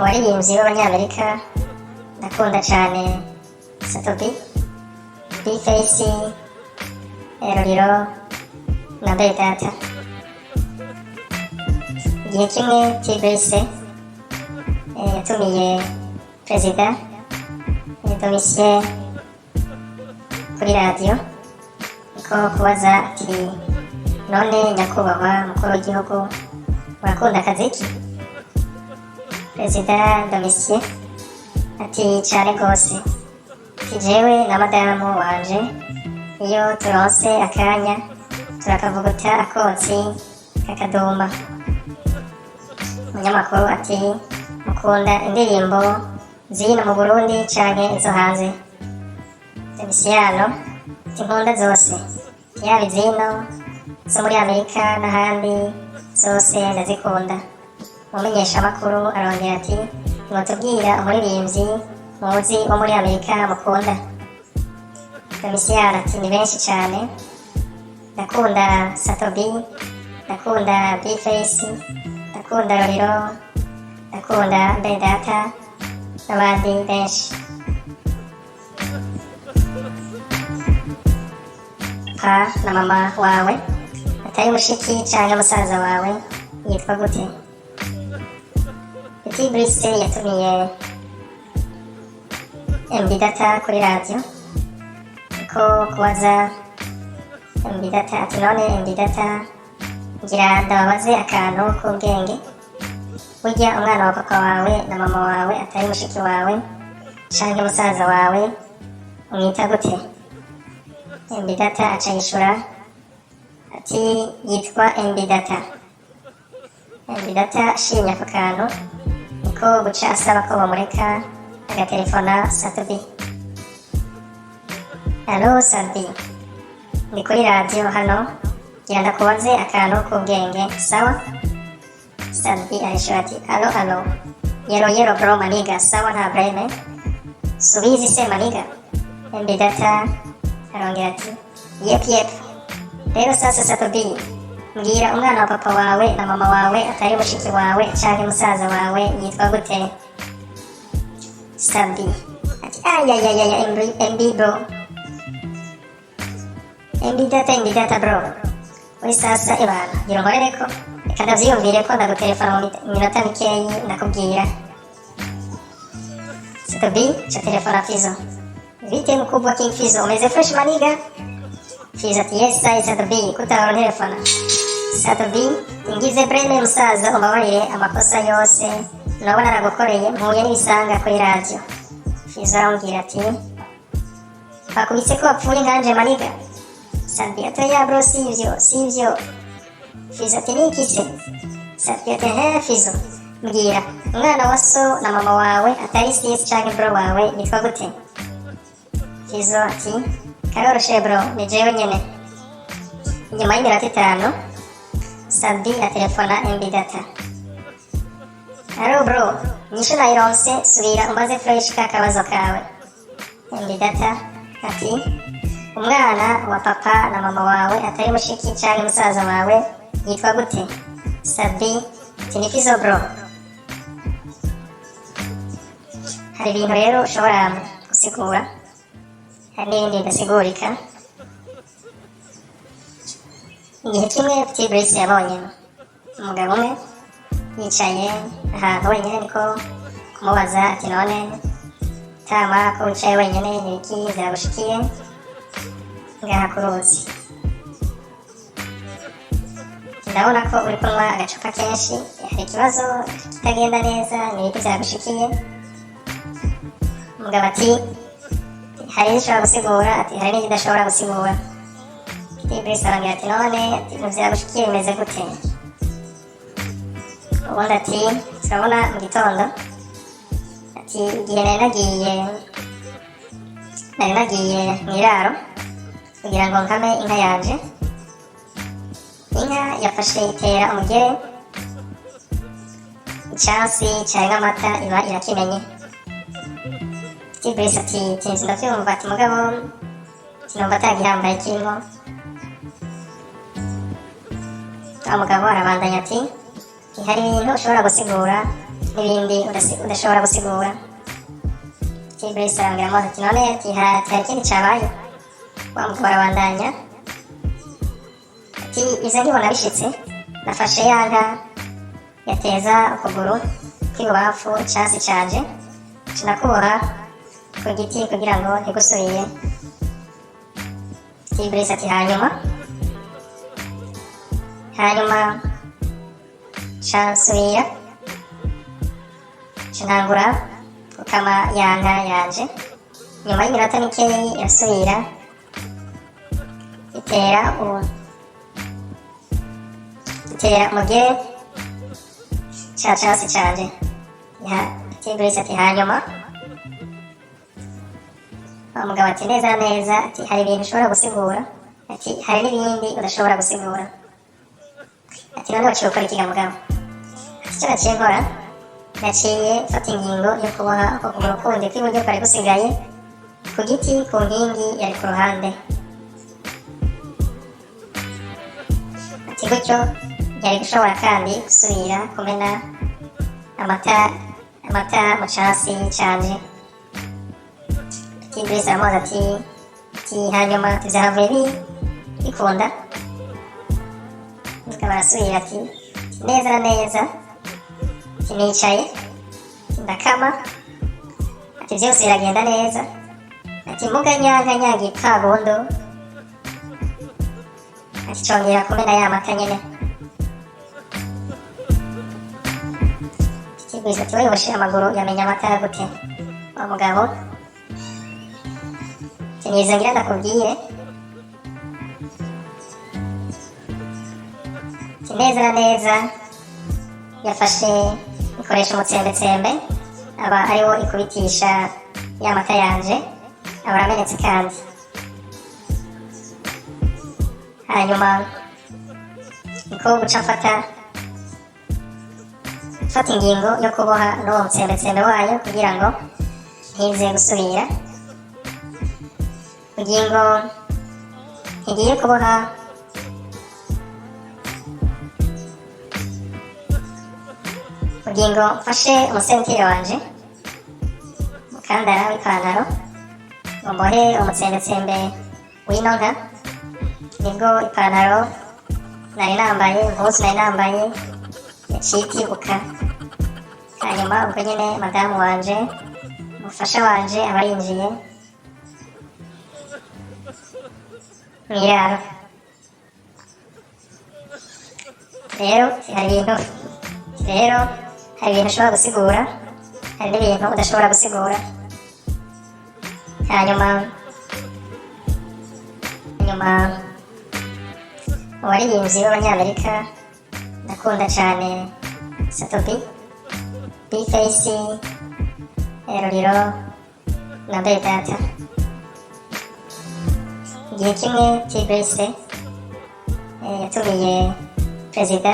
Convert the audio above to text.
waririmbyi w'abanyamerika ndakunda cyane Satobi, Bface, Roriro na Bedata. Igihe kimwe T-Brice yatumiye perezida Domitien kuri radiyo ko kubaza ati none nyakubahwa mukuru w'igihugu urakunda akazi ki? Perezida Domitien ati cyane rwose, ati jewe na madamu wanje iyo turonse akanya turakavuguta akotsi kakaduma. Umunyamakuru ati mukunda indirimbo zino mu Burundi canke izo hanze? Domitien ati nkunda zose, yaba izino zo muri Amerika n'ahandi zose ndazikunda. Umumenyeshamakuru arongera ati mwotubwira umuririmbyi muzi wo muri Amerika mukunda? Domitien ati ni benshi cyane, ndakunda Satobi, ndakunda Bface, ndakunda Roriro, ndakunda Bedata n'abandi benshi. Pa na mama wawe atari mushiki canke musaza wawe yitwa gute? T-Brice yatumiye MD Data kuri radiyo ko kubaza MD Data ati none MD Data ngira ndababaze akantu k'ubwenge, burya umwana wa papa wawe na mama wawe atari mushiki wawe canke musaza wawe umwita gute? MD Data aca yishura ati yitwa MD Data. MD Data ashimye ako kantu niko guca asaba ko bamureka agatelefona Satobi. Allo Satobi, ndi kuri radiyo hano ngira ndakubaze akantu k'ubwenge, sawa? Satobi arishura ati allo yero bro maniga, sawa nta breme, subizi se maniga. MD Data arongera ati yep. Rero sasa Satobi, mbwira umwana wa papa wawe na mama wawe atari mushiki wawe canke musaza wawe yitwa gute? Satobi ati ayayaya MD bro, MD Data bro, we sasa ibana ngira nkorereko, reka ndavyiyumvire ko ndagutelefona mu minota mikeyi ndakubwira. Satobi ca telefona Fizo. Vite mkubwa King Fizo, umeze fresh maniga? Fizo ati yes sai Satobi, kutaona telefona. Satobi, ingize breme musaza umbabarire amakosa yose nabona nagukoreye mpuye n'ibisanga kuri radiyo. Fizo arambwira ati bakubise ko wapfuye nkanje maniga? Satobi ati ya bro sivyo. Fizo ati niki se? Satobi ati Fizo, mbwira umwana wa so na mama wawe atari sis canke bro wawe yitwa gute? Fizo ati karoroshe bro, ni jewe nyene. Nyuma y'iminota 5 Satobi atelefona MD Data. Allo bro, nyisho nayironse, subira umbaze fresh ka kabazo kawe. MD Data ati umwana wa papa na mama wawe atari mushiki canke musaza wawe yitwa gute? Satobi ati ni Fizo bro. Hari ibintu rero ushobora gusigura, hari n'ibindi bidasigurika. Igihe kimwe T-Brice yabonye umugabo umwe yicaye ahantu wenyine, niko kumubaza ati none tama ko wicaye wenyine niki byagushikiye ngaha ku ruzi? Ndabona ko uri kunywa agacupa kenshi, hari ikibazo kitagenda neza, ni ibiki byagushikiye? Umugabo ati hari n'ishobora gusigura, ati hari n'ikidashobora gusigura. T-Brice arambwira ati none muvyagushikiye bimeze gute? Ubundi ati turabona mu gitondo, ati igihe nari nagiye mw'iraro kugira ngo nkame inka yanje, inka yafashe itera umugere, icansi carenga amata iba irakimenye. T-Brice ati tinzi ndavyumva, ati mugabo sinumva atagihambaye kirimo. Umugabo arabandanya ati hari ibintu ushobora gusigura n'ibindi udashobora gusigura. T-Brace arambwira amazi ati none hari ikindi cabaye? Wa mugabo arabandanya ati izo nkibona bishitse nafashe ya nka yateza ukuguru kw'ibubamfu casi canje cinakuboha ku giti kugira ngo ntigusubire. T-Brace ati hanyuma cansubira ntangura gukama ya nka yanje. Nyuma y'iminota mikeyi irasubira itera umugere ca casi canje. T-Brace ati hanyuma umugabo ati neza neza ati hari ibintu ushobora gusigura ati hari n'ibindi udashobora gusigura. Ati none waciye ukora iki ga mugabo? Ati ico naciye nkora naciye mfata ingingo yo kuboha ukuguru kundi kw'iburyo kwari gusigaye ku giti ku nkingi yari ku ruhande. Ati gutyo yari gushobora kandi gusubira kumena amata mu casi canje. T-Brace aramubaza ati hanyuma vyahavuye bikunda? Akaba arasubira ati neza na neza ati nicaye ndakama ati vyose biragenda neza ati muga nyanka nyagipfa gondo ati congera kumena ya mata nyene. T-Brace ati wewe woshira amaguru yamenya amata gute? Wa mugabo ati nizo ngira ndakubwire ati neza na neza yafashe ikoresha umutsembetsembe aba ariwo ikubitisha ya mata yanje aba aramenetse kandi. Hanyuma niko guca mfata ingingo yo kuboha n'uwo mutsembetsembe wayo kugira ngo ntize gusubira. Ingingo ntigiye kuboha ingingo mfashe umusentire wanje umukandara w'ipantaro ngo mbohe umutsembetsembe w'ino nka. Nibwo ipantaro nari nambaye impuzu nari nambaye yaciye itibuka. Hanyuma ubwo nyene madamu wanje umufasha wanje aba yinjiye mw'iraro. Rero hari ibintu ushobora gusigura hari n'ibintu udashobora gusigura. Hanyuma uwaririmbyi b'abanyamerika ndakunda cane Satobi, B-Face, Ruriro na Bedata. Igihe kimwe T-Brace yatumiye perezida